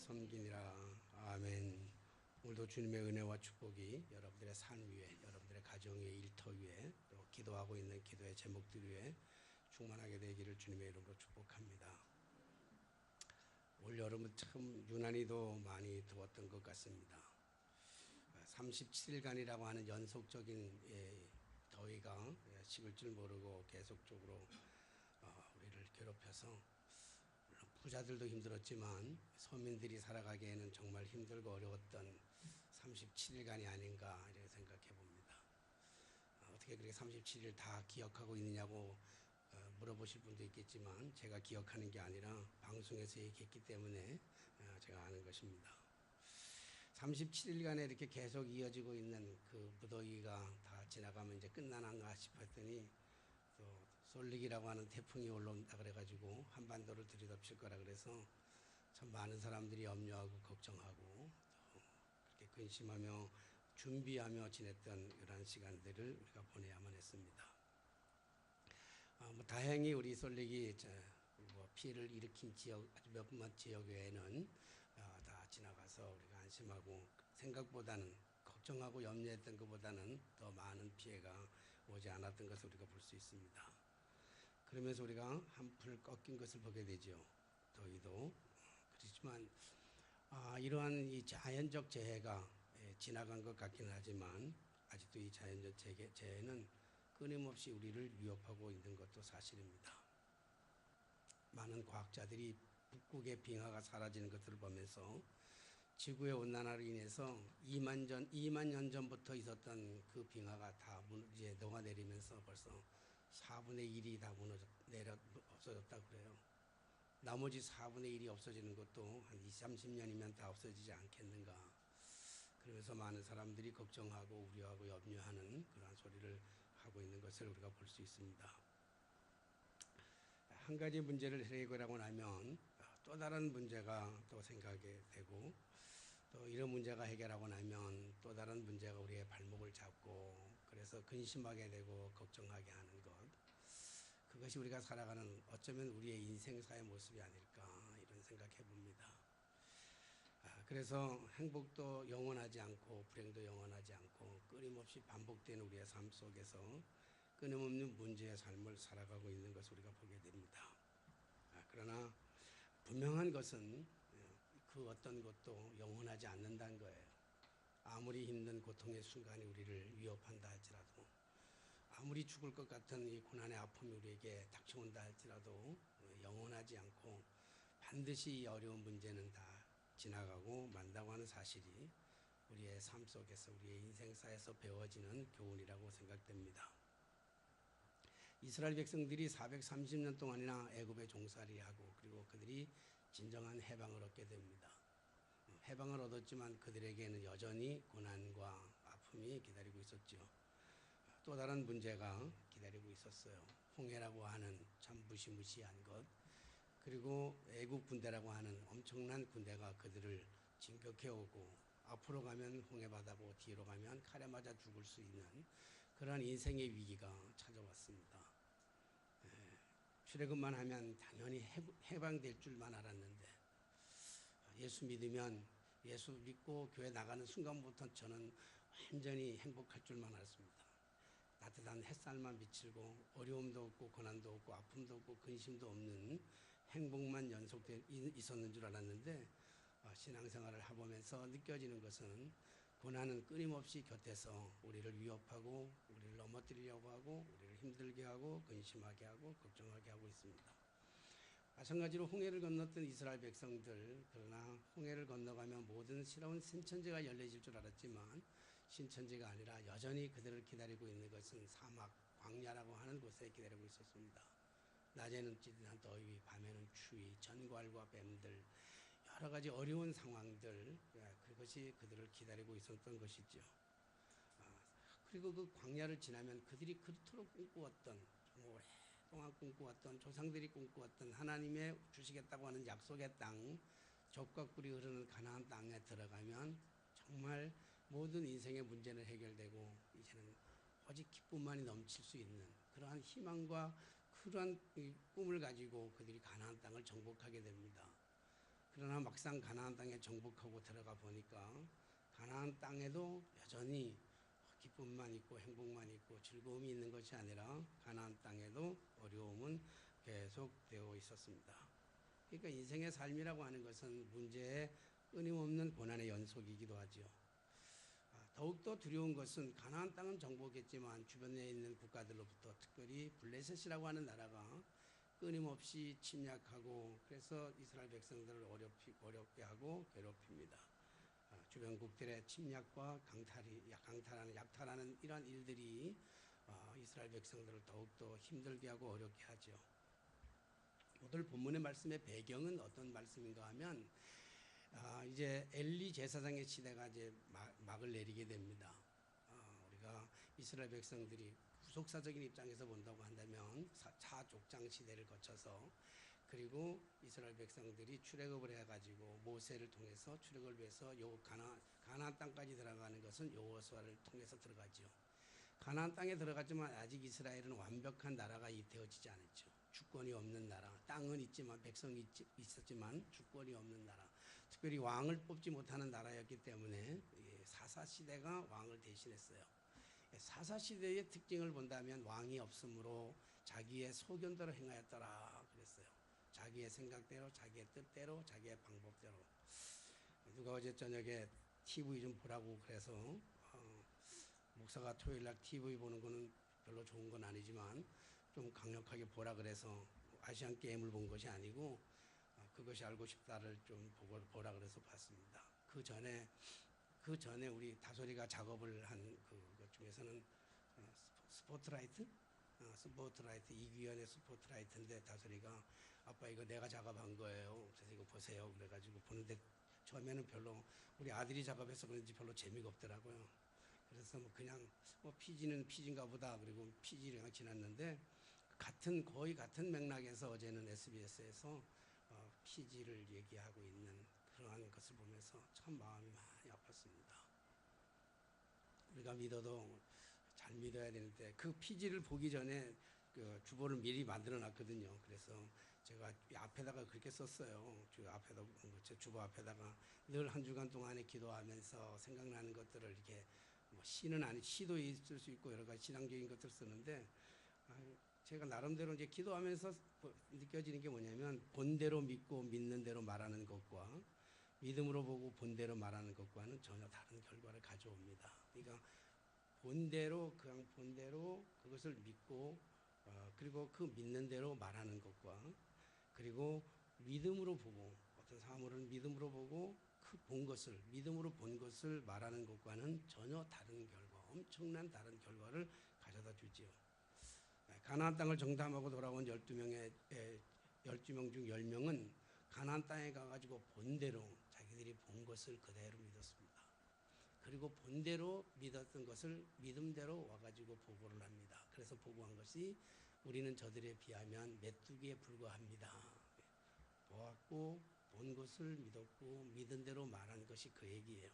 섬기니라. 아멘. 오늘도 주님의 은혜와 축복이 여러분들의 삶 위에, 여러분들의 가정 위에, 일터 위에, 또 기도하고 있는 기도의 제목들 위에 충만하게 되기를 주님의 이름으로 축복합니다. 올 여름은 참 유난히도 많이 더웠던 것 같습니다. 37일간이라고 하는 연속적인 더위가 식을 줄 모르고 계속적으로 우리를 괴롭혀서 부자들도 힘들었지만 서민들이 살아가기에는 정말 힘들고 어려웠던 37일간이 아닌가 이렇게 생각해 봅니다. 어떻게 그렇게 37일 다 기억하고 있느냐고 물어보실 분도 있겠지만 제가 기억하는 게 아니라 방송에서 얘기했기 때문에 제가 아는 것입니다. 37일간에 이렇게 계속 이어지고 있는 그 무더위가 다 지나가면 이제 끝나는가 싶었더니 또 솔릭이라고 하는 태풍이 올라온다 그래가지고 한반도를 들이덮칠 거라 그래서 참 많은 사람들이 염려하고 걱정하고 또 그렇게 근심하며 준비하며 지냈던 이러한 시간들을 우리가 보내야만 했습니다. 다행히 우리 솔릭이 피해를 일으킨 지역 아주 몇몇 지역 외에는 다 지나가서 우리가 안심하고 생각보다는 걱정하고 염려했던 것보다는 더 많은 피해가 오지 않았던 것을 우리가 볼 수 있습니다. 그러면서 우리가 한풀 꺾인 것을 보게 되죠. 더위도 그렇지만 이러한 이 자연적 재해가 지나간 것 같기는 하지만 아직도 이 자연적 재해는 끊임없이 우리를 위협하고 있는 것도 사실입니다. 많은 과학자들이 북극의 빙하가 사라지는 것들을 보면서 지구의 온난화로 인해서 2만 년 전부터 있었던 그 빙하가 다 이제 녹아내리면서 벌써 4분의 1이 다 없어졌다고 그래요. 나머지 4분의 1이 없어지는 것도 한 20, 30년이면 다 없어지지 않겠는가. 그러면서 많은 사람들이 걱정하고 우려하고 염려하는 그러한 소리를 하고 있는 것을 우리가 볼 수 있습니다. 한 가지 문제를 해결하고 나면 또 다른 문제가 또 생각이 되고 또 이런 문제가 해결하고 나면 또 다른 문제가 우리의 발목을 잡고 그래서 근심하게 되고 걱정하게 하는 것, 그것이 우리가 살아가는 어쩌면 우리의 인생사의 모습이 아닐까 이런 생각해 봅니다. 그래서 행복도 영원하지 않고 불행도 영원하지 않고 끊임없이 반복되는 우리의 삶 속에서 끊임없는 문제의 삶을 살아가고 있는 것을 우리가 보게 됩니다. 그러나 분명한 것은 그 어떤 것도 영원하지 않는다는 거예요. 아무리 힘든 고통의 순간이 우리를 위협한다 할지라도, 아무리 죽을 것 같은 이 고난의 아픔이 우리에게 닥쳐온다 할지라도 영원하지 않고 반드시 이 어려운 문제는 다 지나가고 만다고 하는 사실이 우리의 삶 속에서 우리의 인생사에서 배워지는 교훈이라고 생각됩니다. 이스라엘 백성들이 430년 동안이나 애굽에 종살이하고 그리고 그들이 진정한 해방을 얻게 됩니다. 해방을 얻었지만 그들에게는 여전히 고난과 아픔이 기다리고 있었죠. 또 다른 문제가 기다리고 있었어요. 홍해라고 하는 참 무시무시한 것, 그리고 애국 군대라고 하는 엄청난 군대가 그들을 진격해오고 앞으로 가면 홍해바다고 뒤로 가면 칼에 맞아 죽을 수 있는 그러한 인생의 위기가 찾아왔습니다. 출애굽만 하면 당연히 해방될 줄만 알았는데 예수 믿으면 예수 믿고 교회 나가는 순간부터 저는 완전히 행복할 줄만 알았습니다. 따뜻한 햇살만 비치고 어려움도 없고 고난도 없고 아픔도 없고 근심도 없는 행복만 연속돼 있었는 줄 알았는데 신앙생활을 해보면서 느껴지는 것은 고난은 끊임없이 곁에서 우리를 위협하고 우리를 넘어뜨리려고 하고 우리를 힘들게 하고 근심하게 하고 걱정하게 하고 있습니다. 마찬가지로 홍해를 건넜던 이스라엘 백성들, 그러나 홍해를 건너가면 모든 새로운 신천지가 열려질 줄 알았지만 신천지가 아니라 여전히 그들을 기다리고 있는 것은 사막, 광야라고 하는 곳에 기다리고 있었습니다. 낮에는 찌릿한 더위, 밤에는 추위, 전갈과 뱀들, 여러 가지 어려운 상황들, 그것이 그들을 기다리고 있었던 것이죠. 그리고 그 광야를 지나면 그들이 그토록 꿈꾸었던, 오랫동안 꿈꾸었던, 조상들이 꿈꾸었던 하나님의 주시겠다고 하는 약속의 땅, 젖과 꿀이 흐르는 가나안 땅에 들어가면 정말 모든 인생의 문제는 해결되고 이제는 오직 기쁨만이 넘칠 수 있는 그러한 희망과 그러한 꿈을 가지고 그들이 가나안 땅을 정복하게 됩니다. 그러나 막상 가나안 땅에 정복하고 들어가 보니까 가나안 땅에도 여전히 기쁨만 있고 행복만 있고 즐거움이 있는 것이 아니라 가나안 땅에도 어려움은 계속되어 있었습니다. 그러니까 인생의 삶이라고 하는 것은 문제의 끊임없는 고난의 연속이기도 하죠. 더욱더 두려운 것은 가나안 땅은 정복했지만 주변에 있는 국가들로부터 특별히 블레셋이라고 하는 나라가 끊임없이 침략하고 그래서 이스라엘 백성들을 어렵게 하고 괴롭힙니다. 주변국들의 침략과 약탈하는 이러한 일들이 이스라엘 백성들을 더욱더 힘들게 하고 어렵게 하죠. 오늘 본문의 말씀의 배경은 어떤 말씀인가 하면 이제 엘리 제사장의 시대가 이제 막을 내리게 됩니다. 우리가 이스라엘 백성들이 후속사적인 입장에서 본다고 한다면 차족장 시대를 거쳐서 그리고 이스라엘 백성들이 출애굽을 해가지고 모세를 통해서 출애굽을 위해서 가나안 땅까지 들어가는 것은 여호수아를 통해서 들어가죠. 가나안 땅에 들어갔지만 아직 이스라엘은 완벽한 나라가 되어지지 않았죠. 주권이 없는 나라, 땅은 있지만 백성이 있었지만 주권이 없는 나라, 특별히 왕을 뽑지 못하는 나라였기 때문에 사사시대가 왕을 대신했어요. 사사시대의 특징을 본다면 왕이 없으므로 자기의 소견대로 행하였더라 그랬어요. 자기의 생각대로, 자기의 뜻대로, 자기의 방법대로. 누가 어제 저녁에 TV 좀 보라고 그래서 목사가 토요일날 TV 보는 거는 별로 좋은 건 아니지만 좀 강력하게 보라 그래서 아시안 게임을 본 것이 아니고 그것이 알고 싶다를 좀 보라 그래서 봤습니다. 그 전에 우리 다솔이가 작업을 한 그것 중에서는 스포트라이트 이규현의 스포트라이트인데 다솔이가 아빠 이거 내가 작업한 거예요. 그래서 이거 보세요. 그래가지고 보는데 처음에는 별로 우리 아들이 작업해서 그런지 별로 재미가 없더라고요. 그래서 그냥 피지는 피지인가 보다 그리고 피지를 그냥 지났는데 거의 같은 맥락에서 어제는 SBS에서 피지를 얘기하고 있는 그러한 것을 보면서 참 마음이 많이 아팠습니다. 우리가 믿어도 잘 믿어야 되는데 그 피지를 보기 전에 그 주보를 미리 만들어 놨거든요. 그래서 제가 앞에다가 그렇게 썼어요. 주보 앞에다가 늘 한 주간 동안에 기도하면서 생각나는 것들을 이렇게 시도 있을 수 있고 여러 가지 신앙적인 것들 쓰는데 제가 나름대로 이제 기도하면서 느껴지는 게 뭐냐면 본대로 믿고 믿는 대로 말하는 것과 믿음으로 보고 본대로 말하는 것과는 전혀 다른 결과를 가져옵니다. 그러니까 본대로 그것을 믿고 그리고 그 믿는 대로 말하는 것과 그리고 믿음으로 보고 어떤 사물은 믿음으로 보고 믿음으로 본 것을 말하는 것과는 전혀 다른 결과, 엄청난 다른 결과를 가져다 주지요. 가나안 땅을 정탐하고 돌아온 12명 중 10명은 가나안 땅에 가가지고 본대로 자기들이 본 것을 그대로 믿었습니다. 그리고 본대로 믿었던 것을 믿음대로 와가지고 보고를 합니다. 그래서 보고한 것이 우리는 저들에 비하면 메뚜기에 불과합니다. 보았고 본 것을 믿었고 믿은 대로 말한 것이 그 얘기예요.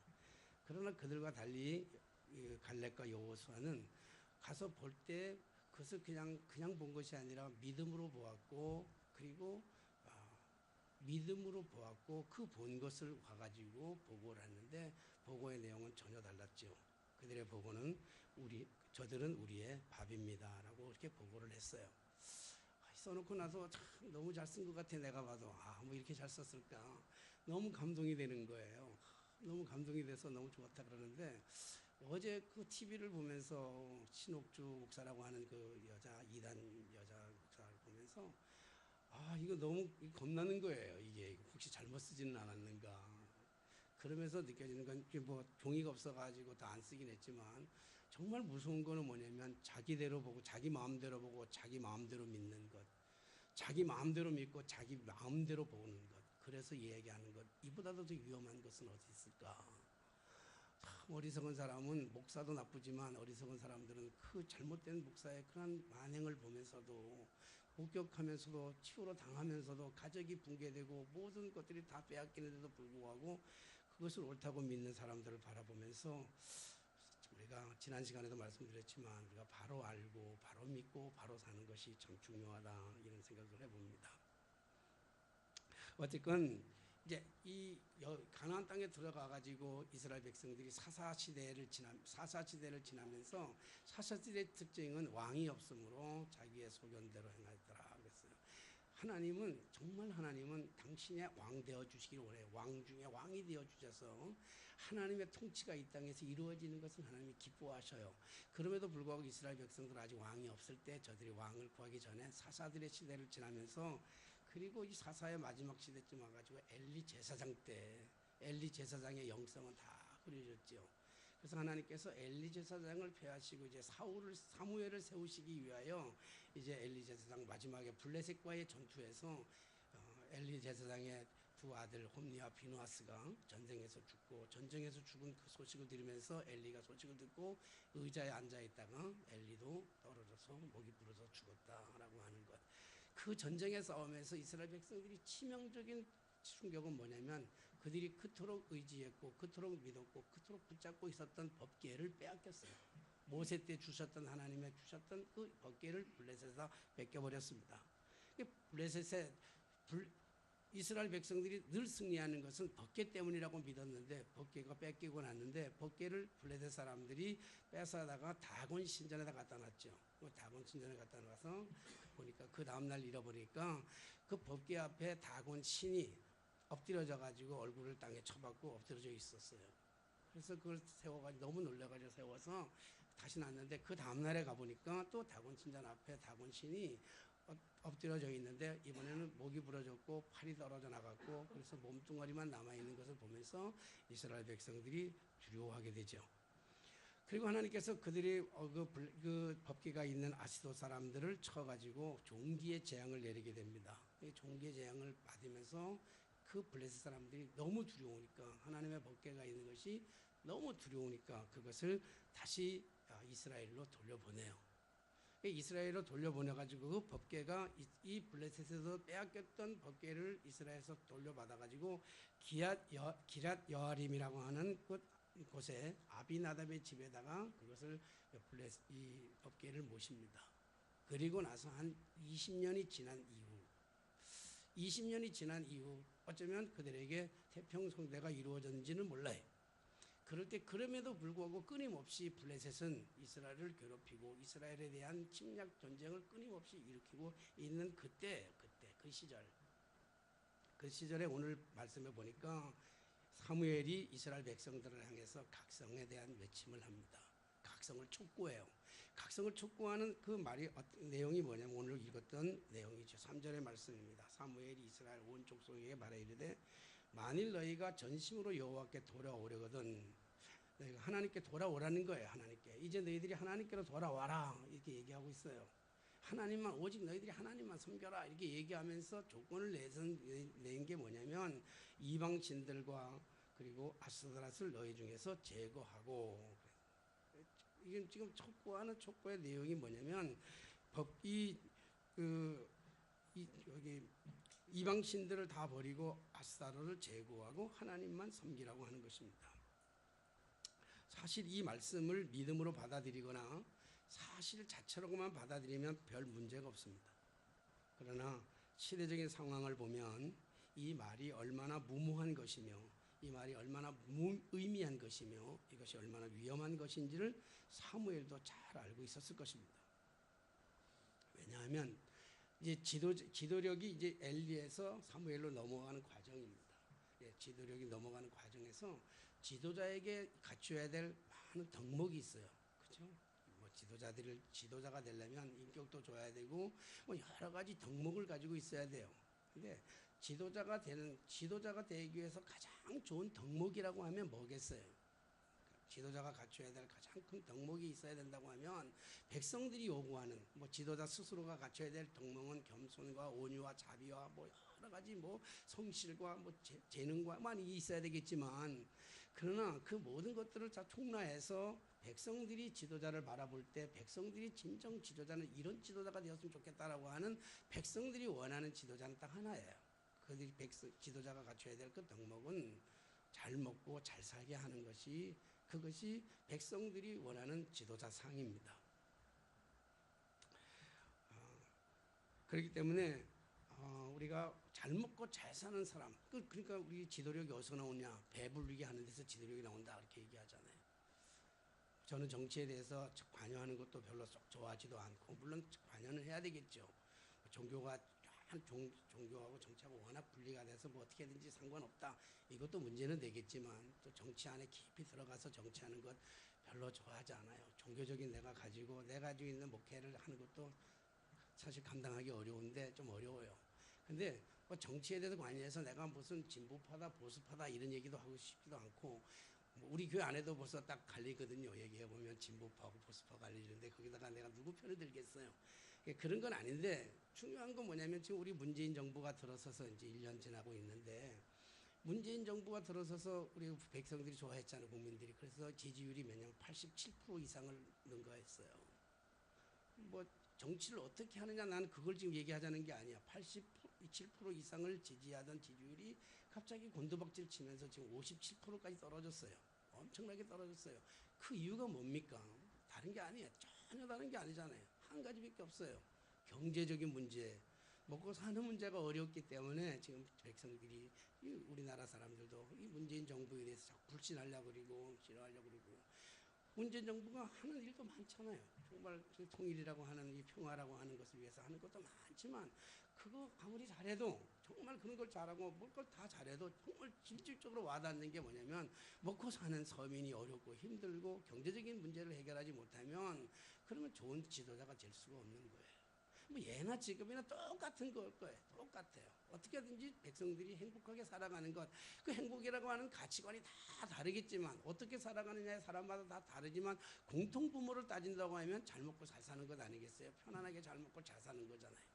그러나 그들과 달리 갈렙과 여호수아는 가서 볼 때 그것을 그냥 본 것이 아니라 믿음으로 보았고 그리고 믿음으로 보았고 그 본 것을 와가지고 보고를 했는데 보고의 내용은 전혀 달랐죠. 그들의 보고는 저들은 우리의 밥입니다라고 이렇게 보고를 했어요. 써놓고 나서 참 너무 잘 쓴 것 같아. 내가 봐도 뭐 이렇게 잘 썼을까 너무 감동이 되는 거예요. 너무 감동이 돼서 너무 좋았다 그러는데 어제 그 TV를 보면서 신옥주 목사라고 하는 그 이단 여자 목사를 보면서 이거 너무 겁나는 거예요. 이게 혹시 잘못 쓰지는 않았는가. 그러면서 느껴지는 건 종이가 없어가지고 다 안 쓰긴 했지만 정말 무서운 거는 뭐냐면 자기대로 보고 자기 마음대로 보고 자기 마음대로 믿는 것, 자기 마음대로 믿고 자기 마음대로 보는 것. 그래서 얘기하는 것. 이보다도 더 위험한 것은 어디 있을까? 참 어리석은 사람은 목사도 나쁘지만 어리석은 사람들은 그 잘못된 목사의 그런 만행을 보면서도 목격하면서도 치유로 당하면서도 가족이 붕괴되고 모든 것들이 다 빼앗기는데도 불구하고 그것을 옳다고 믿는 사람들을 바라보면서 우리가 지난 시간에도 말씀드렸지만 우리가 바로 알고 바로 믿고 바로 사는 것이 참 중요하다 이런 생각을 해봅니다. 어쨌건 이제 가나안 땅에 들어가 가지고 이스라엘 백성들이 사사 시대를 지나면서 사사 시대의 특징은 왕이 없으므로 자기의 소견대로 행하더라 그랬어요. 하나님은 당신의 왕 되어 주시기를 원해요. 왕 중에 왕이 되어 주셔서 하나님의 통치가 이 땅에서 이루어지는 것을 하나님이 기뻐하셔요. 그럼에도 불구하고 이스라엘 백성들 아직 왕이 없을 때 저들이 왕을 구하기 전에 사사들의 시대를 지나면서, 그리고 이 사사의 마지막 시대쯤 와가지고 엘리 제사장의 영성은 다 흐려졌죠. 그래서 하나님께서 엘리 제사장을 폐하시고 이제 사무엘을 세우시기 위하여 이제 엘리 제사장 마지막에 블레셋과의 전투에서 엘리 제사장의 두 아들 홈니와 비누아스가 전쟁에서 죽은 그 소식을 들으면서 엘리가 소식을 듣고 의자에 앉아 있다가 엘리도 떨어져서 목이 부러져 죽었다라고 하는 것. 그 전쟁의 싸움에서 이스라엘 백성들이 치명적인 충격은 뭐냐면, 그들이 그토록 의지했고 그토록 믿었고 그토록 붙잡고 있었던 법궤를 빼앗겼어요. 모세 때 하나님의 주셨던 그 법궤를 블레셋에서 뺏겨버렸습니다. 이스라엘 백성들이 늘 승리하는 것은 법궤 때문이라고 믿었는데, 법궤가 뺏기고 났는데 법궤를 블레셋 사람들이 뺏어다가 다곤 신전에다 갖다 놨죠. 다곤 신전에 갖다 놔서 보니까 그 다음날 잃어버리니까 그 법궤 앞에 다곤 신이 엎드려져 가지고 얼굴을 땅에 쳐박고 엎드려져 있었어요. 그래서 그걸 세워가지고 너무 놀라가지고 세워서 다시 놨는데, 그 다음날에 가보니까 또 다곤 신전 앞에 다곤 신이 엎드려져 있는데, 이번에는 목이 부러졌고 팔이 떨어져 나갔고, 그래서 몸뚱아리만 남아있는 것을 보면서 이스라엘 백성들이 두려워하게 되죠. 그리고 하나님께서 그들이 그 법궤가 있는 아시도 사람들을 쳐가지고 종기의 재앙을 내리게 됩니다. 이 종기의 재앙을 받으면서 그 블레셋 사람들이 너무 두려우니까, 하나님의 법궤가 있는 것이 너무 두려우니까 그것을 다시 이스라엘로 돌려보내요. 이스라엘로 돌려보내가지고 그 법궤가 이 블레셋에서 빼앗겼던 법궤를 이스라엘에서 돌려받아가지고 기랏 여아림이라고 하는 곳에 아비나답의 집에다가 그것을 이 법궤를 모십니다. 그리고 나서 한 20년이 지난 이후 어쩌면 그들에게 태평성대가 이루어졌는지는 몰라요. 그럴 때 그럼에도 불구하고 끊임없이 블레셋은 이스라엘을 괴롭히고 이스라엘에 대한 침략 전쟁을 끊임없이 일으키고 있는 그 시절에 오늘 말씀해 보니까 사무엘이 이스라엘 백성들을 향해서 각성에 대한 외침을 합니다. 각성을 촉구해요. 각성을 촉구하는 그 말이 내용이 뭐냐면 오늘 읽었던 내용이죠. 3절의 말씀입니다. 사무엘이 이스라엘 온 족속에게 말해 이르되 만일 너희가 전심으로 여호와께 돌아오려거든, 너희가 하나님께 돌아오라는 거예요. 하나님께 이제 너희들이 하나님께로 돌아와라 이렇게 얘기하고 있어요. 오직 너희들이 하나님만 섬겨라 이렇게 얘기하면서 조건을 낸 게 뭐냐면, 이방 신들과 그리고 아스드랏을 너희 중에서 제거하고. 이게 지금 촉구하는 촉구의 내용이 뭐냐면, 여기 이방 신들을 다 버리고 아스타롯을 제거하고 하나님만 섬기라고 하는 것입니다. 사실 이 말씀을 믿음으로 받아들이거나 사실 자체로만 받아들이면 별 문제가 없습니다. 그러나 시대적인 상황을 보면 이 말이 얼마나 무모한 것이며, 이 말이 얼마나 무의미한 것이며, 이것이 얼마나 위험한 것인지를 사무엘도 잘 알고 있었을 것입니다. 왜냐하면 이제 지도력이 이제 엘리에서 사무엘로 넘어가는 과정입니다. 지도력이 넘어가는 과정에서 지도자에게 갖춰야 될 많은 덕목이 있어요. 그렇죠? 지도자가 되려면 인격도 좋아야 되고 여러 가지 덕목을 가지고 있어야 돼요. 근데 지도자가 되기 위해서 가장 좋은 덕목이라고 하면 뭐겠어요? 지도자가 갖춰야 될 가장 큰 덕목이 있어야 된다고 하면, 백성들이 요구하는 지도자 스스로가 갖춰야 될 덕목은 겸손과 온유와 자비와 여러 가지 성실과 재능과 많이 있어야 되겠지만, 그러나 그 모든 것들을 다 총괄해서 백성들이 지도자를 바라볼 때 백성들이 진정 지도자는 이런 지도자가 되었으면 좋겠다라고 하는 백성들이 원하는 지도자는 딱 하나예요. 지도자가 갖춰야 될 그 덕목은 잘 먹고 잘 살게 하는 그것이 백성들이 원하는 지도자 상입니다. 그렇기 때문에 우리가 잘 먹고 잘 사는 사람, 그러니까 우리 지도력이 어디서 나오냐? 배불리게 하는 데서 지도력이 나온다 이렇게 얘기하잖아요. 저는 정치에 대해서 관여하는 것도 별로 썩 좋아하지도 않고, 물론 관여는 해야 되겠죠. 종교가 종교하고 정치하고 워낙 분리가 돼서 뭐 어떻게든지 상관없다, 이것도 문제는 되겠지만, 또 정치 안에 깊이 들어가서 정치하는 것 별로 좋아하지 않아요. 종교적인 내가 가지고 있는 목회를 하는 것도 사실 감당하기 어려운데 좀 어려워요. 근데 뭐 정치에 대해서 관여해서 내가 무슨 진보파다 보수파다 이런 얘기도 하고 싶지도 않고, 뭐 우리 교회 안에도 벌써 딱 갈리거든요. 얘기해 보면 진보파하고 보수파 갈리는데 거기다가 내가 누구 편을 들겠어요. 그런 건 아닌데, 중요한 건 뭐냐면 지금 우리 문재인 정부가 들어서서 이제 1년 지나고 있는데, 문재인 정부가 들어서서 우리 백성들이 좋아했잖아요, 국민들이. 그래서 지지율이 몇 년 87% 이상을 능가했어요. 뭐 정치를 어떻게 하느냐, 나는 그걸 지금 얘기하자는 게 아니야. 87% 이상을 지지하던 지지율이 갑자기 곤두박질 치면서 지금 57%까지 떨어졌어요. 엄청나게 떨어졌어요. 그 이유가 뭡니까? 다른 게 아니에요. 전혀 다른 게 아니잖아요. 한 가지밖에 없어요. 경제적인 문제, 먹고 사는 문제가 어렵기 때문에 지금 백성들이, 우리나라 사람들도 이 문재인 정부에 대해서 자꾸 불신하려고 그러고 싫어하려고 그러고, 문재인 정부가 하는 일도 많잖아요. 정말 통일이라고 하는, 이 평화라고 하는 것을 위해서 하는 것도 많지만, 그거 아무리 잘해도, 정말 그런 걸 잘하고 뭘 걸 다 잘해도 정말 실질적으로 와닿는 게 뭐냐면, 먹고 사는 서민이 어렵고 힘들고 경제적인 문제를 해결하지 못하면 그러면 좋은 지도자가 될 수가 없는 거예요. 뭐 예나 지금이나 똑같은 걸 거예요. 똑같아요. 어떻게든지 백성들이 행복하게 살아가는 것, 그 행복이라고 하는 가치관이 다 다르겠지만, 어떻게 살아가느냐에 사람마다 다 다르지만, 공통 부모를 따진다고 하면 잘 먹고 잘 사는 것 아니겠어요? 편안하게 잘 먹고 잘 사는 거잖아요.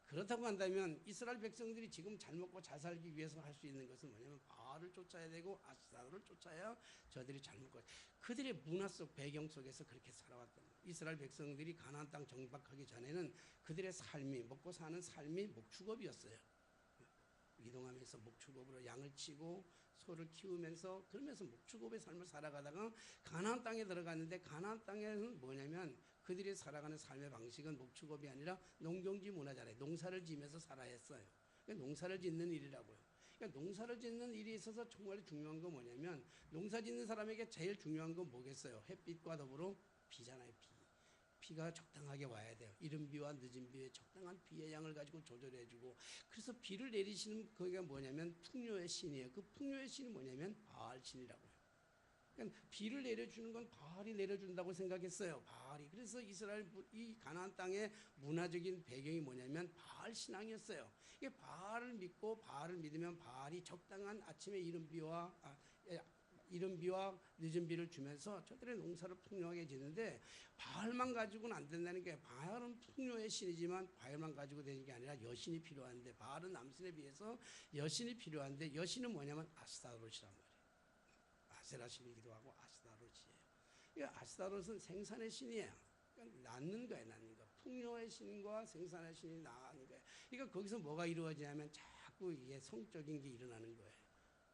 그렇다고 한다면 이스라엘 백성들이 지금 잘 먹고 잘 살기 위해서 할 수 있는 것은 뭐냐면, 바알을 쫓아야 되고 아스타로를 쫓아야 저들이 잘 먹고, 그들의 문화 속 배경 속에서 그렇게 살아왔던 거예요. 이스라엘 백성들이 가나안 땅 정박하기 전에는 그들의 삶이, 먹고 사는 삶이 목축업이었어요. 이동하면서 목축업으로 양을 치고 소를 키우면서, 그러면서 목축업의 삶을 살아가다가 가나안 땅에 들어갔는데, 가나안 땅에는 뭐냐면 그들이 살아가는 삶의 방식은 목축업이 아니라 농경지 문화잖아요. 농사를 지면서 살아야 했어요. 그러니까 농사를 짓는 일이라고요. 그러니까 농사를 짓는 일이 있어서 정말 중요한 건 뭐냐면, 농사 짓는 사람에게 제일 중요한 건 뭐겠어요? 햇빛과 더불어 비잖아요. 비가 적당하게 와야 돼요. 이른 비와 늦은 비에 적당한 비의 양을 가지고 조절해주고, 그래서 비를 내리시는 거기가 뭐냐면 풍요의 신이에요. 그 풍요의 신이 뭐냐면 바알 신이라고요. 그러니까 비를 내려주는 건 바알이 내려준다고 생각했어요. 바알이. 그래서 이스라엘, 이 가나안 땅의 문화적인 배경이 뭐냐면 바알 신앙이었어요. 이게 바알을 믿고, 바알을 믿으면 바알이 적당한 아침에 이른 비와 늦은 비를 주면서 저들의 농사를 풍요하게 지는데, 바알만 가지고는 안 된다는 게, 바알은 풍요의 신이지만 바알만 가지고 되는 게 아니라 여신이 필요한데, 바알은 남신에 비해서 여신이 필요한데, 여신은 뭐냐면 아스타롯이란 말이에요. 아세라 신이기도 하고 아스타롯이에요. 그러니까 아스타롯은 생산의 신이에요. 그러니까 낳는 거예요, 낳는 거. 풍요의 신과 생산의 신이 낳는 거예요. 그러니까 거기서 뭐가 이루어지냐면 자꾸 이게 성적인 게 일어나는 거예요.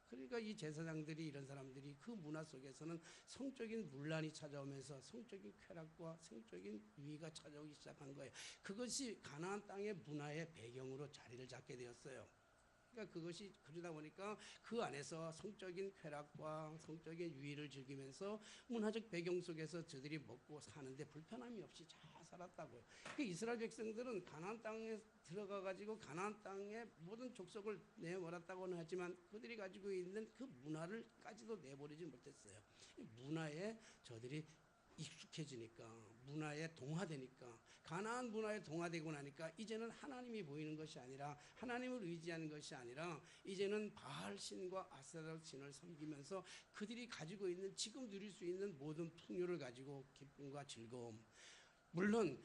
그러니까 이 제사장들이, 이런 사람들이 그 문화 속에서는 성적인 문란이 찾아오면서 성적인 쾌락과 성적인 위기가 찾아오기 시작한 거예요. 그것이 가나안 땅의 문화의 배경으로 자리를 잡게 되었어요. 그러니까 그것이, 그러다 보니까 그 안에서 성적인 쾌락과 성적인 유의를 즐기면서 문화적 배경 속에서 저들이 먹고 사는데 불편함이 없이 잘 살았다고요. 그 이스라엘 백성들은 가나안 땅에 들어가 가지고 가나안 땅의 모든 족속을 내몰았다고는 하지만, 그들이 가지고 있는 그 문화를까지도 내버리지 못했어요. 문화에 저들이 익숙해지니까, 문화에 동화되니까, 가나안 문화에 동화되고 나니까 이제는 하나님이 보이는 것이 아니라, 하나님을 의지하는 것이 아니라, 이제는 바알 신과 아세라 신을 섬기면서 그들이 가지고 있는, 지금 누릴 수 있는 모든 풍요를 가지고 기쁨과 즐거움, 물론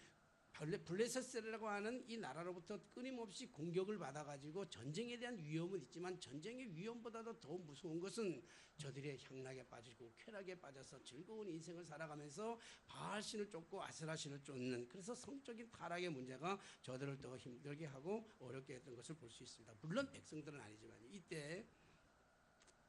블레셋이라고 하는 이 나라로부터 끊임없이 공격을 받아가지고 전쟁에 대한 위험은 있지만, 전쟁의 위험보다도 더 무서운 것은 저들의 향락에 빠지고 쾌락에 빠져서 즐거운 인생을 살아가면서 바알 신을 쫓고 아세라 신을 쫓는, 그래서 성적인 타락의 문제가 저들을 더 힘들게 하고 어렵게 했던 것을 볼 수 있습니다. 물론 백성들은 아니지만, 이때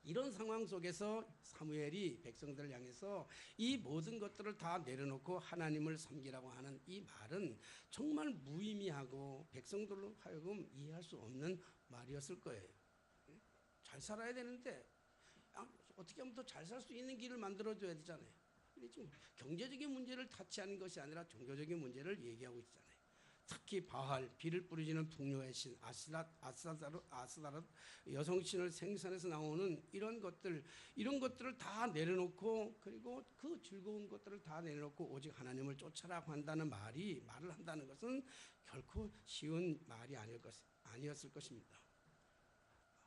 이런 상황 속에서 사무엘이 백성들을 향해서 이 모든 것들을 다 내려놓고 하나님을 섬기라고 하는 이 말은 정말 무의미하고 백성들로 하여금 이해할 수 없는 말이었을 거예요. 잘 살아야 되는데 어떻게 하면 더 잘 살 수 있는 길을 만들어줘야 되잖아요. 근데 지금 경제적인 문제를 타치하는 것이 아니라 종교적인 문제를 얘기하고 있잖아요. 특히 바할, 비를 뿌리지는 풍요의 신, 아스다롯 여성신을 생산해서 나오는 이런 것들을 다 내려놓고, 그리고 그 즐거운 것들을 다 내려놓고 오직 하나님을 쫓아라고 한다는 말을 한다는 것은 결코 쉬운 말이 아니었을 것입니다.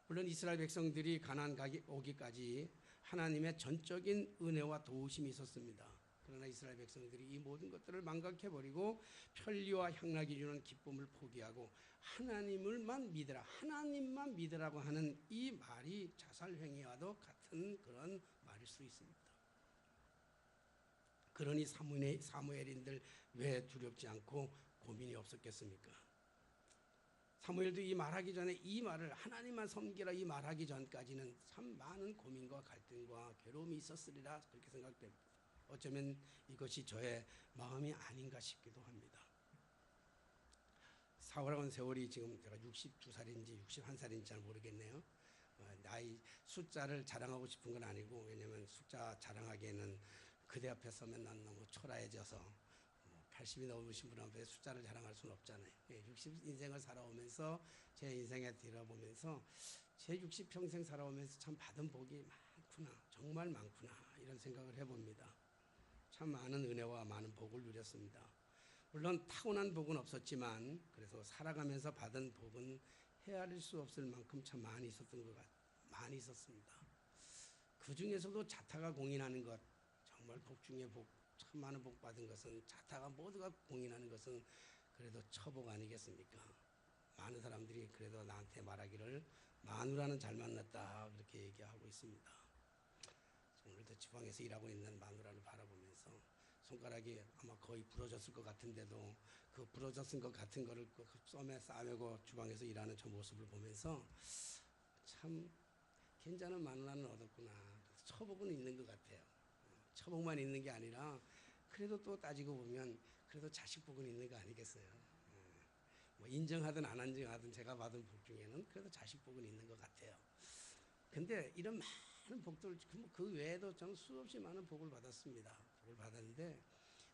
물론 이스라엘 백성들이 가나안 오기까지 하나님의 전적인 은혜와 도우심이 있었습니다. 그러나 이스라엘 백성들이 이 모든 것들을 망각해버리고 편리와 향락이 주는 기쁨을 포기하고 하나님만 믿으라고 하는 이 말이 자살행위와도 같은 그런 말일 수 있습니다. 그러니 사무엘인들 왜 두렵지 않고 고민이 없었겠습니까? 사무엘도 이 말하기 전에 이 말을 하나님만 섬기라 이 말하기 전까지는 참 많은 고민과 갈등과 괴로움이 있었으리라 그렇게 생각됩니다. 어쩌면 이것이 저의 마음이 아닌가 싶기도 합니다. 살아온 세월이 지금 제가 62살인지 61살인지 잘 모르겠네요. 나이 숫자를 자랑하고 싶은 건 아니고, 왜냐하면 숫자 자랑하기에는 그대 앞에 서면 난 너무 초라해져서 80이 넘으신 분 앞에 숫자를 자랑할 수는 없잖아요. 60 인생을 살아오면서 제 인생에 들어보면서 제 60평생 살아오면서 참 받은 복이 많구나, 정말 많구나 이런 생각을 해봅니다. 참 많은 은혜와 많은 복을 누렸습니다. 물론 타고난 복은 없었지만 그래서 살아가면서 받은 복은 헤아릴 수 없을 만큼 참 많이 있었습니다. 그 중에서도 자타가 공인하는 것, 정말 복 중에 복, 참 많은 복 받은 것은, 자타가 모두가 공인하는 것은 그래도 처복 아니겠습니까? 많은 사람들이 그래도 나한테 말하기를 마누라는 잘 만났다 그렇게 얘기하고 있습니다. 오늘도 지방에서 일하고 있는 마누라를 바라보면서 손가락이 아마 거의 부러졌을 것 같은데도 그 부러졌을 것 같은 거를 그 썸에 싸매고 주방에서 일하는 저 모습을 보면서 참 괜찮은 마누라는 얻었구나, 처복은 있는 것 같아요. 처복만 있는 게 아니라 그래도 또 따지고 보면 그래도 자식 복은 있는 거 아니겠어요? 뭐 인정하든 안 인정하든 제가 받은 복 중에는 그래도 자식 복은 있는 것 같아요. 근데 이런 많은 복들, 그 외에도 저는 수없이 많은 복을 받았습니다. 복을 받았는데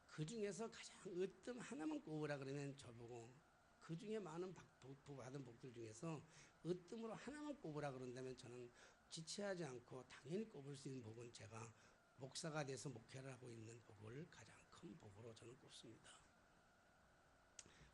그 중에서 가장 으뜸 하나만 꼽으라 그러면 저보고 그 중에 많은 받은 복들 중에서 으뜸으로 하나만 꼽으라 그런다면 저는 지체하지 않고 당연히 꼽을 수 있는 복은 제가 목사가 돼서 목회를 하고 있는 복을 가장 큰 복으로 저는 꼽습니다.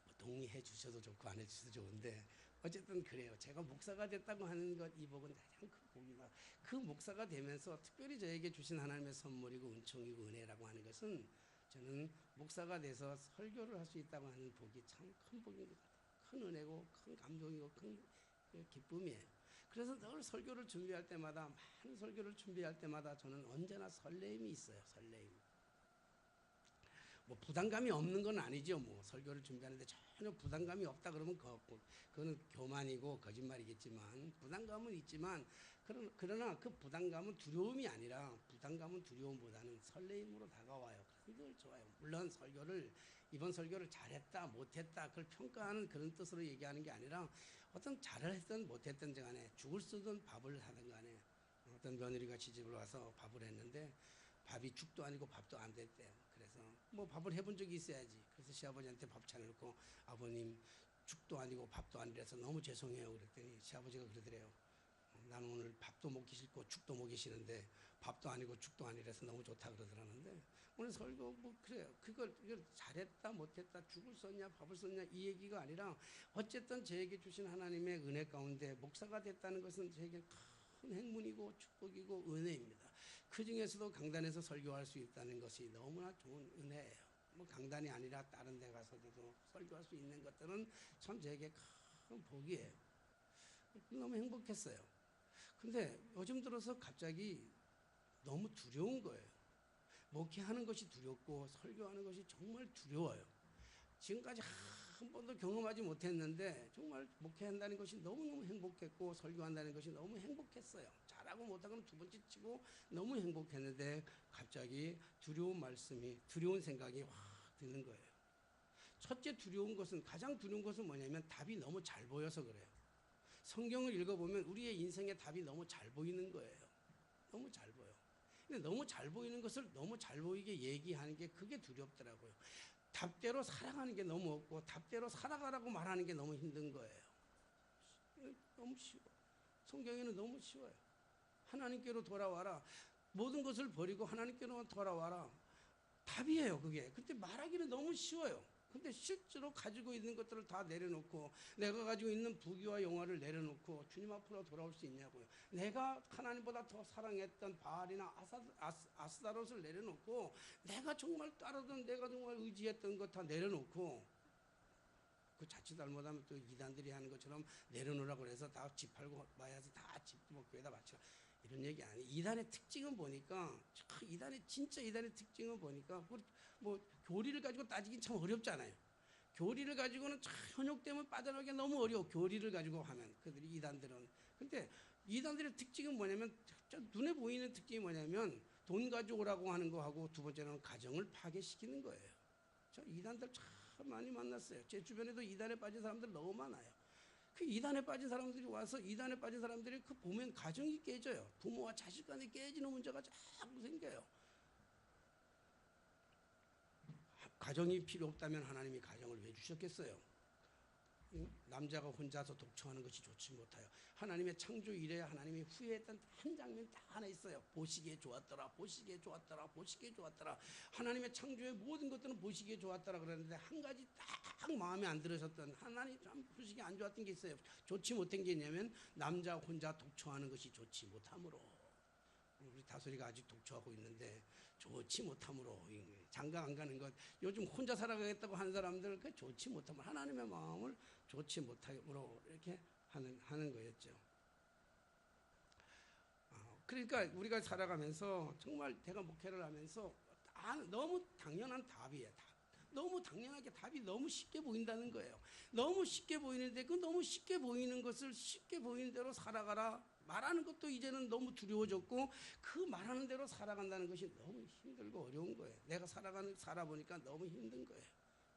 뭐 동의해 주셔도 좋고 안 해 주셔도 좋은데 어쨌든 그래요. 제가 목사가 됐다고 하는 것, 이 복은 가장 큰 복이다. 그 목사가 되면서 특별히 저에게 주신 하나님의 선물이고 은총이고 은혜라고 하는 것은 저는 목사가 돼서 설교를 할 수 있다고 하는 복이 참 큰 복인 것 같아요. 큰 은혜고 큰 감동이고 큰 기쁨이에요. 그래서 늘 설교를 준비할 때마다, 많은 설교를 준비할 때마다 저는 언제나 설레임이 있어요. 설레임. 뭐 부담감이 없는 건 아니죠. 뭐 설교를 준비하는데 전혀 부담감이 없다 그러면 그거는 교만이고 거짓말이겠지만, 부담감은 있지만 그러나 그 부담감은 두려움이 아니라, 부담감은 두려움보다는 설레임으로 다가와요. 늘 좋아요. 물론 이번 설교를 잘했다 못했다 그걸 평가하는 그런 뜻으로 얘기하는 게 아니라, 어떤 잘을 했든 못했든 간에 죽을 쓰든 밥을 하든 간에, 어떤 며느리가 시집을 와서 밥을 했는데 밥이 죽도 아니고 밥도 안 됐대요. 그래서 뭐 밥을 해본 적이 있어야지. 그래서 시아버지한테 밥 차려놓고, 아버님 죽도 아니고 밥도 아니라서 너무 죄송해요 그랬더니 시아버지가 그러더래요. 나는 오늘 밥도 먹기 싫고 죽도 먹기 싫은데 밥도 아니고 죽도 아니라서 너무 좋다 그러더라는데, 오늘 설교 뭐 그래요. 그걸 잘했다 못했다, 죽을 썼냐 밥을 썼냐 이 얘기가 아니라, 어쨌든 저에게 주신 하나님의 은혜 가운데 목사가 됐다는 것은 저에게 큰 행운이고 축복이고 은혜입니다. 그 중에서도 강단에서 설교할 수 있다는 것이 너무나 좋은 은혜예요. 뭐 강단이 아니라 다른 데 가서도 설교할 수 있는 것들은 참 저에게 큰 복이에요. 너무 행복했어요. 근데 요즘 들어서 갑자기 너무 두려운 거예요. 목회하는 것이 두렵고 설교하는 것이 정말 두려워요. 지금까지 한 번도 경험하지 못했는데 정말 목회한다는 것이 너무너무 행복했고 설교한다는 것이 너무 행복했어요. 잘하고 못하고는 두 번째 치고 너무 행복했는데 갑자기 두려운 생각이 확 드는 거예요. 첫째 가장 두려운 것은 뭐냐면 답이 너무 잘 보여서 그래요. 성경을 읽어보면 우리의 인생의 답이 너무 잘 보이는 거예요. 너무 잘 보여. 근데 너무 잘 보이는 것을 너무 잘 보이게 얘기하는 게 그게 두렵더라고요. 답대로 살아가는 게 너무 없고 답대로 살아가라고 말하는 게 너무 힘든 거예요. 너무 쉬워. 성경에는 너무 쉬워요. 하나님께로 돌아와라. 모든 것을 버리고 하나님께로 돌아와라. 답이에요, 그게. 근데 말하기는 너무 쉬워요. 근데 실제로 가지고 있는 것들을 다 내려놓고 내가 가지고 있는 부귀와 영화를 내려놓고 주님 앞으로 돌아올 수 있냐고요. 내가 하나님보다 더 사랑했던 바알이나 아스타롯을 내려놓고 내가 정말 따르던 내가 정말 의지했던 것 다 내려놓고 그 자칫 잘못하면 또 이단들이 하는 것처럼 내려놓으라고 해서 다 집 팔고 마야서 다 집 교회에다 바치라 이런 얘기 아니에요. 이단의 특징은 보니까 진짜 이단의 특징은 보니까 뭐 교리를 가지고 따지긴 참 어렵잖아요. 교리를 가지고는 참 현혹되면 빠져나가기 너무 어려워. 교리를 가지고 하면 그들이 이단들은. 근데 이단들의 특징은 뭐냐면 눈에 보이는 특징이 뭐냐면 돈 가져오라고 하는 거하고 두 번째는 가정을 파괴시키는 거예요. 저 이단들 참 많이 만났어요. 제 주변에도 이단에 빠진 사람들 너무 많아요. 그 이단에 빠진 사람들이 와서 이단에 빠진 사람들이 그 보면 가정이 깨져요. 부모와 자식 간에 깨지는 문제가 자꾸 생겨요. 가정이 필요 없다면 하나님이 가정을 왜 주셨겠어요? 남자가 혼자서 독청하는 것이 좋지 못하여 하나님의 창조 이래 하나님이 후회했던 한 장면 딱 하나 있어요. 보시기에 좋았더라. 보시기에 좋았더라. 보시기에 좋았더라. 하나님의 창조의 모든 것들은 보시기에 좋았더라 그러는데 한 가지 딱 마음에 안 들으셨던 하나님 참 보시기에 안 좋았던 게 있어요. 좋지 못한 게 있냐면 남자 혼자 독청하는 것이 좋지 못함으로. 우리 다솔이가 아직 독초하고 있는데 좋지 못함으로 장가 안 가는 것 요즘 혼자 살아가겠다고 하는 사람들 그 좋지 못함으로 하나님의 마음을 좋지 못함으로 이렇게 하는 거였죠. 그러니까 우리가 살아가면서 정말 제가 목회를 하면서 너무 당연한 답이에요. 너무 당연하게 답이 너무 쉽게 보인다는 거예요. 너무 쉽게 보이는데 그 너무 쉽게 보이는 것을 쉽게 보이는 대로 살아가라. 말하는 것도 이제는 너무 두려워졌고 그 말하는 대로 살아간다는 것이 너무 힘들고 어려운 거예요. 내가 살아보니까 너무 힘든 거예요.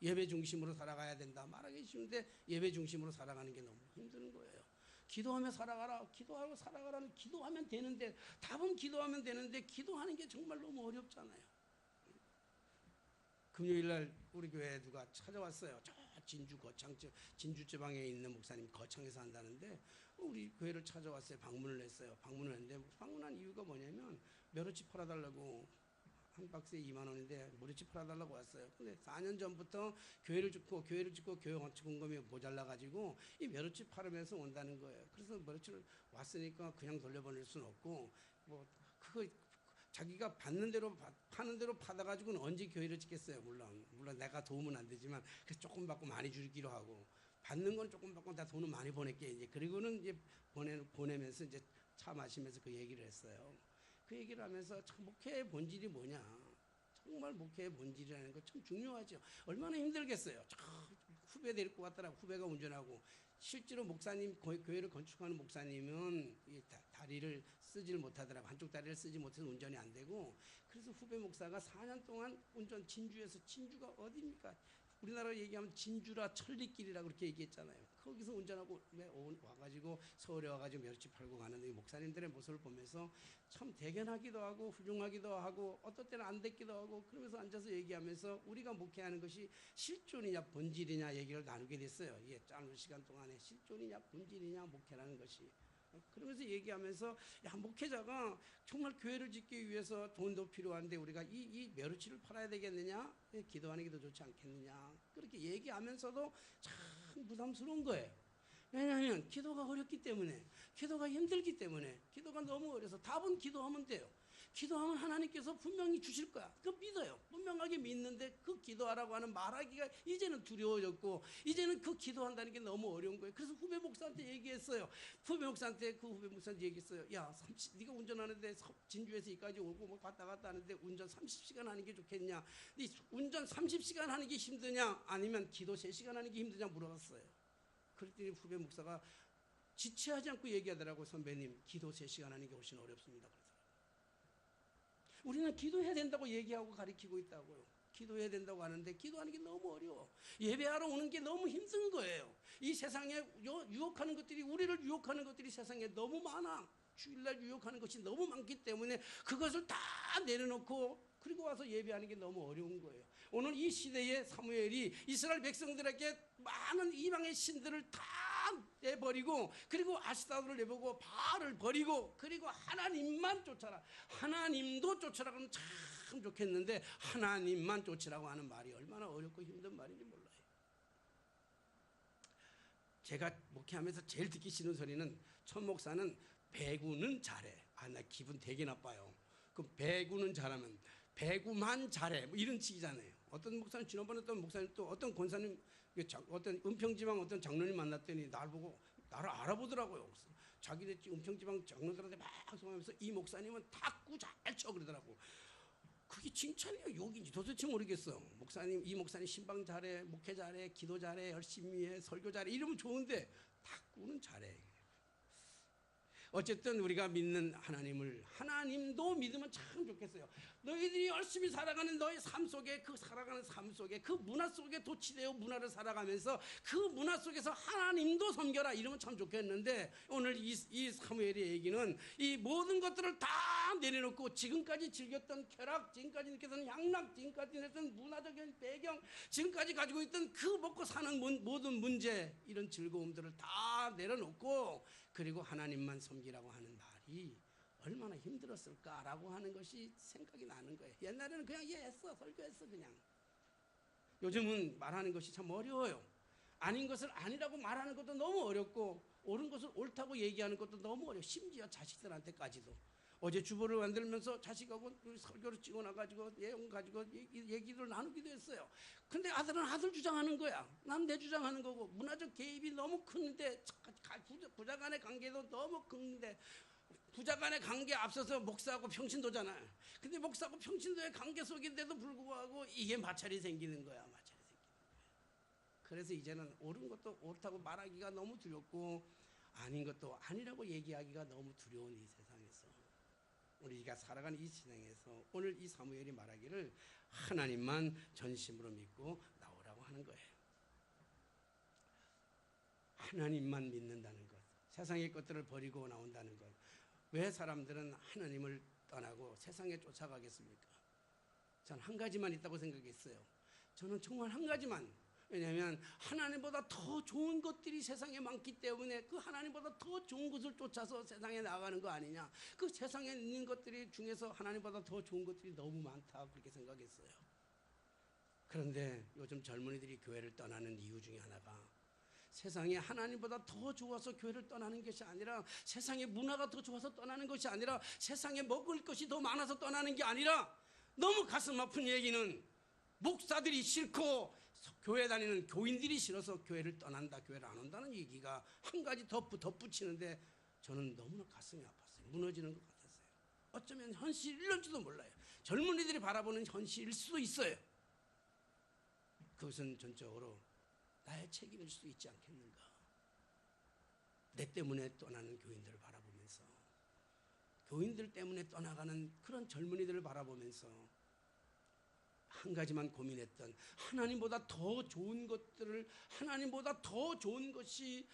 예배 중심으로 살아가야 된다. 말하기 쉬운데 예배 중심으로 살아가는 게 너무 힘든 거예요. 기도하며 살아가라. 기도하고 살아가라는 기도하면 되는데 답은 기도하면 되는데 기도하는 게 정말 너무 어렵잖아요. 금요일날 우리 교회에 누가 찾아왔어요. 저 진주 지방에 있는 목사님 거창에서 한다는데 우리 교회를 찾아왔어요. 방문을 했어요. 방문을 했는데 방문한 이유가 뭐냐면 멸치 팔아달라고 한 박스에 2만 원인데 멸치 팔아달라고 왔어요. 근데 4년 전부터 교회를 짓고 교회 건축금이 모자라가지고 이 멸치 팔으면서 온다는 거예요. 그래서 멸치를 왔으니까 그냥 돌려보낼 수는 없고 뭐 그거 자기가 파는 대로 받아가지고는 언제 교회를 짓겠어요. 물론 내가 도움은 안 되지만 그래서 조금 받고 많이 주기로 하고 받는 건 조금 받고 다 돈은 많이 보낼게 이제 그리고는 이제 보내면서 이제 차 마시면서 그 얘기를 했어요. 그 얘기를 하면서 참 목회의 본질이 뭐냐? 정말 목회의 본질이라는 거 참 중요하죠. 얼마나 힘들겠어요. 후배 데리고 갔더라. 후배가 운전하고 실제로 목사님 교회를 건축하는 목사님은 이 다리를 쓰질 못하더라고. 한쪽 다리를 쓰지 못해서 운전이 안 되고 그래서 후배 목사가 4년 동안 진주가 어디입니까? 우리나라 얘기하면 진주라 천리길이라고 그렇게 얘기했잖아요. 거기서 운전하고 와가지고 서울에 와가지고 멸치 팔고 가는데 목사님들의 모습을 보면서 참 대견하기도 하고 훌륭하기도 하고 어떨 때는 안 됐기도 하고 그러면서 앉아서 얘기하면서 우리가 목회하는 것이 실존이냐 본질이냐 얘기를 나누게 됐어요. 예, 짧은 시간 동안에 실존이냐 본질이냐 목회라는 것이. 그러면서 얘기하면서 야 목회자가 정말 교회를 짓기 위해서 돈도 필요한데 우리가 이 멸치를 팔아야 되겠느냐? 기도하는 게 더 좋지 않겠느냐? 그렇게 얘기하면서도 참 부담스러운 거예요. 왜냐하면 기도가 어렵기 때문에 기도가 힘들기 때문에 기도가 너무 어려서 답은 기도하면 돼요. 기도하면 하나님께서 분명히 주실 거야. 그 믿어요. 분명하게 믿는데 그 기도하라고 하는 말하기가 이제는 두려워졌고 이제는 그 기도한다는 게 너무 어려운 거예요. 그래서 후배 목사한테 얘기했어요. 후배 목사한테 얘기했어요. 야, 네가 운전하는데 진주에서 여기까지 오고 뭐 갔다 하는데 운전 30시간 하는 게 좋겠냐? 네 운전 30시간 하는 게 힘드냐? 아니면 기도 3시간 하는 게 힘드냐 물어봤어요. 그랬더니 후배 목사가 지체하지 않고 얘기하더라고. 선배님, 기도 3시간 하는 게 훨씬 어렵습니다. 그러더라고요. 우리는 기도해야 된다고 얘기하고 가르치고 있다고요. 기도해야 된다고 하는데 기도하는 게 너무 어려워. 예배하러 오는 게 너무 힘든 거예요. 이 세상에 유혹하는 것들이, 우리를 유혹하는 것들이 세상에 너무 많아. 주일날 유혹하는 것이 너무 많기 때문에 그것을 다 내려놓고 그리고 와서 예배하는 게 너무 어려운 거예요. 오늘 이 시대에 사무엘이 이스라엘 백성들에게 많은 이방의 신들을 다 내버리고, 그리고 아시다를 내보고 바알을 버리고, 그리고 하나님만 쫓아라. 하나님도 쫓아라고는 참 좋겠는데 하나님만 쫓으라고 하는 말이 얼마나 어렵고 힘든 말인지 몰라요. 제가 목회하면서 제일 듣기 싫은 소리는, 천 목사는 배구는 잘해. 나 기분 되게 나빠요. 그 배구는 잘하면 배구만 잘해, 뭐 이런 식이잖아요. 어떤 목사님, 지난번에 어떤 목사님, 또 어떤 권사님, 어떤 은평지방 어떤 장로님 만났더니 나를 알아보더라고요. 그래서 자기네 은평지방 장로들한테 막 소개하면서 이 목사님은 탁구 잘 쳐 그러더라고. 그게 칭찬이에요, 욕인지 도대체 모르겠어. 이 목사님 신방 잘해, 목회 잘해, 기도 잘해, 열심히 해, 설교 잘해, 이러면 좋은데 탁구는 잘해. 어쨌든 우리가 믿는 하나님도 믿으면 참 좋겠어요. 너희들이 열심히 살아가는 너의 삶 속에, 그 살아가는 삶 속에, 그 문화 속에 도취되어 문화를 살아가면서 그 문화 속에서 하나님도 섬겨라, 이러면 참 좋겠는데, 오늘 이 사무엘의 얘기는 이 모든 것들을 다 내려놓고 지금까지 즐겼던 쾌락, 지금까지 느꼈던 향락, 지금까지 느꼈던 문화적인 배경, 지금까지 가지고 있던 그 먹고 사는 모든 문제, 이런 즐거움들을 다 내려놓고 그리고 하나님만 섬기라고 하는 말이 얼마나 힘들었을까라고 하는 것이 생각이 나는 거예요. 옛날에는 그냥 했어, 설교했어 그냥. 요즘은 말하는 것이 참 어려워요. 아닌 것을 아니라고 말하는 것도 너무 어렵고, 옳은 것을 옳다고 얘기하는 것도 너무 어려워. 심지어 자식들한테까지도. 어제 주보를 만들면서 자식하고 설교를 찍어놔가지고 내용 가지고 얘기를 나누기도 했어요. 근데 아들은 아들 주장하는 거야. 난 내 주장하는 거고. 문화적 개입이 너무 큰데, 부자 간의 관계도 너무 큰데, 부자 간의 관계 앞서서 목사하고 평신도잖아요. 근데 목사하고 평신도의 관계 속인데도 불구하고 이게 마찰이 생기는 거야. 그래서 이제는 옳은 것도 옳다고 말하기가 너무 두렵고, 아닌 것도 아니라고 얘기하기가 너무 두려운 이 세상에서, 우리가 살아가는 이 세상에서 오늘 이 사무엘이 말하기를 하나님만 전심으로 믿고 나오라고 하는 거예요. 하나님만 믿는다는 것, 세상의 것들을 버리고 나온다는 것. 왜 사람들은 하나님을 떠나고 세상에 쫓아가겠습니까? 전 한 가지만 있다고 생각했어요. 저는 정말 한 가지만. 왜냐하면 하나님보다 더 좋은 것들이 세상에 많기 때문에 그 하나님보다 더 좋은 것을 쫓아서 세상에 나가는 거 아니냐. 그 세상에 있는 것들이 중에서 하나님보다 더 좋은 것들이 너무 많다, 그렇게 생각했어요. 그런데 요즘 젊은이들이 교회를 떠나는 이유 중에 하나가, 세상에 하나님보다 더 좋아서 교회를 떠나는 것이 아니라, 세상의 문화가 더 좋아서 떠나는 것이 아니라, 세상에 먹을 것이 더 많아서 떠나는 게 아니라, 너무 가슴 아픈 얘기는 목사들이 싫고 교회 다니는 교인들이 싫어서 교회를 떠난다, 교회를 안 온다는 얘기가 한 가지 덧붙이는데, 저는 너무나 가슴이 아팠어요. 무너지는 것 같았어요. 어쩌면 현실일지도 몰라요. 젊은이들이 바라보는 현실일 수도 있어요. 그것은 전적으로 나의 책임일 수도 있지 않겠는가. 내 때문에 떠나는 교인들을 바라보면서, 교인들 때문에 떠나가는 그런 젊은이들을 바라보면서 한 가지만 고민했던, 하나님보다 더 좋은 것들을, 하나님보다 더 좋은 것들,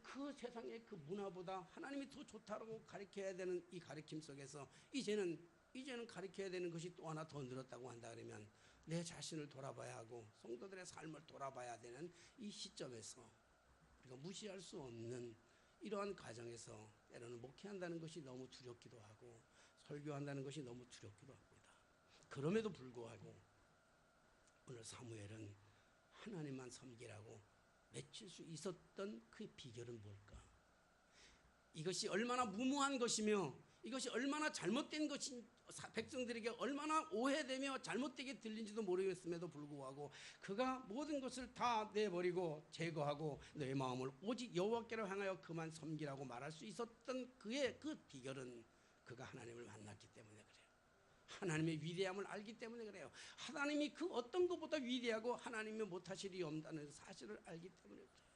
그 세상의 그 문화보다 하나님이 더 좋다고 가르쳐야 되는 이 가르침 속에서 이제는 가르쳐야 되는 것이 또 하나 더 늘었다고 한다 그러면, 내 자신을 돌아봐야 하고 성도들의 삶을 돌아봐야 되는 이 시점에서 우리가 무시할 수 없는 이러한 과정에서 때로는 목회한다는 것이 너무 두렵기도 하고, 설교한다는 것이 너무 두렵기도 합니다. 그럼에도 불구하고 오늘 사무엘은 하나님만 섬기라고 맺힐 수 있었던 그 비결은 뭘까? 이것이 얼마나 무모한 것이며, 이것이 얼마나 잘못된 것인, 백성들에게 얼마나 오해되며 잘못되게 들린지도 모르겠음에도 불구하고 그가 모든 것을 다 내버리고 제거하고 내 마음을 오직 여호와께로 향하여 그만 섬기라고 말할 수 있었던 그의 그 비결은, 그가 하나님을 만났기 때문에 그래요. 하나님의 위대함을 알기 때문에 그래요. 하나님이 그 어떤 것보다 위대하고 하나님이 못하실 일이 없다는 사실을 알기 때문에 그래요.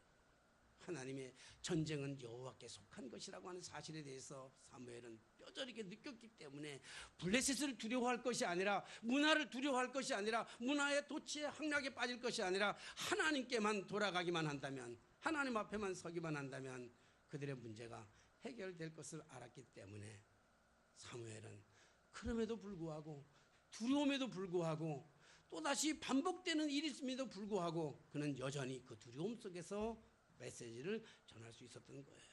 하나님의 전쟁은 여호와께 속한 것이라고 하는 사실에 대해서 사무엘은 뼈저리게 느꼈기 때문에 블레셋을 두려워할 것이 아니라, 문화를 두려워할 것이 아니라, 문화의 도치에 항락에 빠질 것이 아니라 하나님께만 돌아가기만 한다면, 하나님 앞에만 서기만 한다면 그들의 문제가 해결될 것을 알았기 때문에 사무엘은 그럼에도 불구하고, 두려움에도 불구하고, 또다시 반복되는 일임에도 불구하고 그는 여전히 그 두려움 속에서 메시지를 전할 수 있었던 거예요.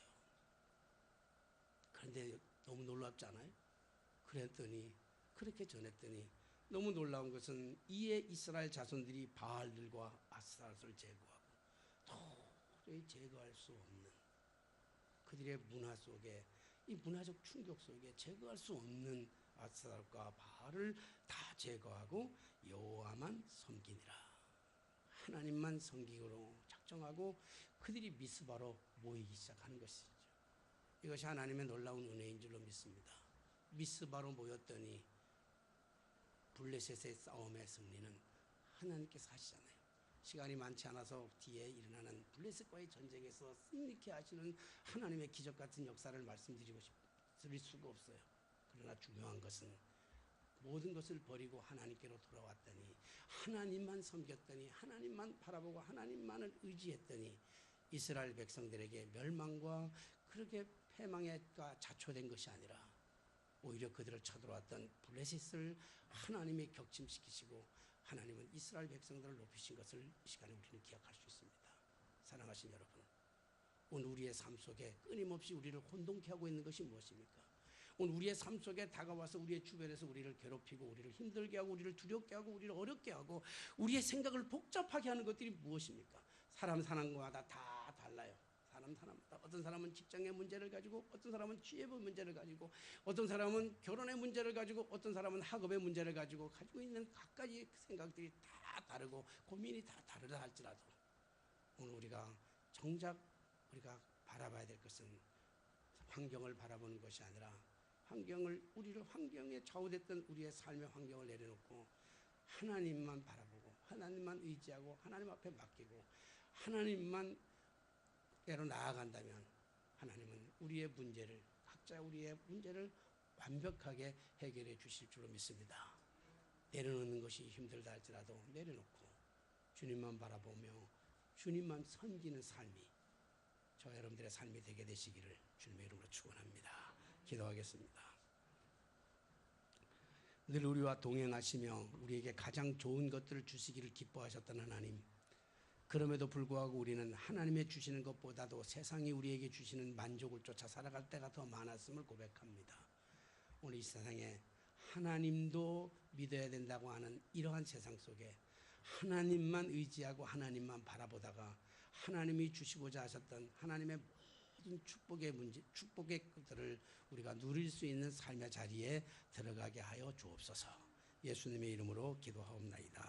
그런데 너무 놀랍지 않아요? 그렇게 전했더니 너무 놀라운 것은 이에 이스라엘 자손들이 바알들과 아스타롯을 제거하고 도저히 제거할 수 없는 그들의 문화 속에, 이 문화적 충격 속에 제거할 수 없는 아스타롯과 바알을 다 제거하고 여호와만 섬기니라. 하나님만 섬기기로 작정하고 그들이 미스바로 모이기 시작하는 것이죠. 이것이 하나님의 놀라운 은혜인 줄로 믿습니다. 미스바로 모였더니 블레셋의 싸움의 승리는 하나님께서 하시잖아요. 시간이 많지 않아서 뒤에 일어나는 블레셋과의 전쟁에서 승리케 하시는 하나님의 기적 같은 역사를 말씀드릴 수가 없어요. 그러나 중요한 것은 모든 것을 버리고 하나님께로 돌아왔더니, 하나님만 섬겼더니, 하나님만 바라보고 하나님만을 의지했더니 이스라엘 백성들에게 멸망과 그렇게 패망과 자초된 것이 아니라 오히려 그들을 쳐들어왔던 블레셋을 하나님이 격침시키시고 하나님은 이스라엘 백성들을 높이신 것을 이 시간에 우리는 기억할 수 있습니다. 사랑하신 여러분, 오늘 우리의 삶 속에 끊임없이 우리를 혼동케 하고 있는 것이 무엇입니까? 오늘 우리의 삶 속에 다가와서 우리의 주변에서 우리를 괴롭히고 우리를 힘들게 하고 우리를 두렵게 하고 우리를 어렵게 하고 우리의 생각을 복잡하게 하는 것들이 무엇입니까? 사람 사람마다 다 달라요. 사람마다 어떤 사람은 직장의 문제를 가지고, 어떤 사람은 취업의 문제를 가지고, 어떤 사람은 결혼의 문제를 가지고, 어떤 사람은 학업의 문제를 가지고 있는 각가지 생각들이 다 다르고 고민이 다 다르다 할지라도 오늘 우리가 정작 우리가 바라봐야 될 것은 환경을 바라보는 것이 아니라 환경에 좌우됐던 우리의 삶의 환경을 내려놓고 하나님만 바라보고 하나님만 의지하고 하나님 앞에 맡기고 하나님만 때로 나아간다면 하나님은 각자 우리의 문제를 완벽하게 해결해 주실 줄로 믿습니다. 내려놓는 것이 힘들다 할지라도 내려놓고 주님만 바라보며 주님만 섬기는 삶이 저 여러분들의 삶이 되게 되시기를 주님의 이름으로 축원합니다. 기도하겠습니다. 늘 우리와 동행하시며 우리에게 가장 좋은 것들을 주시기를 기뻐하셨던 하나님, 그럼에도 불구하고 우리는 하나님의 주시는 것보다도 세상이 우리에게 주시는 만족을 쫓아 살아갈 때가 더 많았음을 고백합니다. 오늘 이 세상에 하나님도 믿어야 된다고 하는 이러한 세상 속에 하나님만 의지하고 하나님만 바라보다가 하나님이 주시고자 하셨던 하나님의 모든 축복의 것들을 우리가 누릴 수 있는 삶의 자리에 들어가게 하여 주옵소서. 예수님의 이름으로 기도하옵나이다.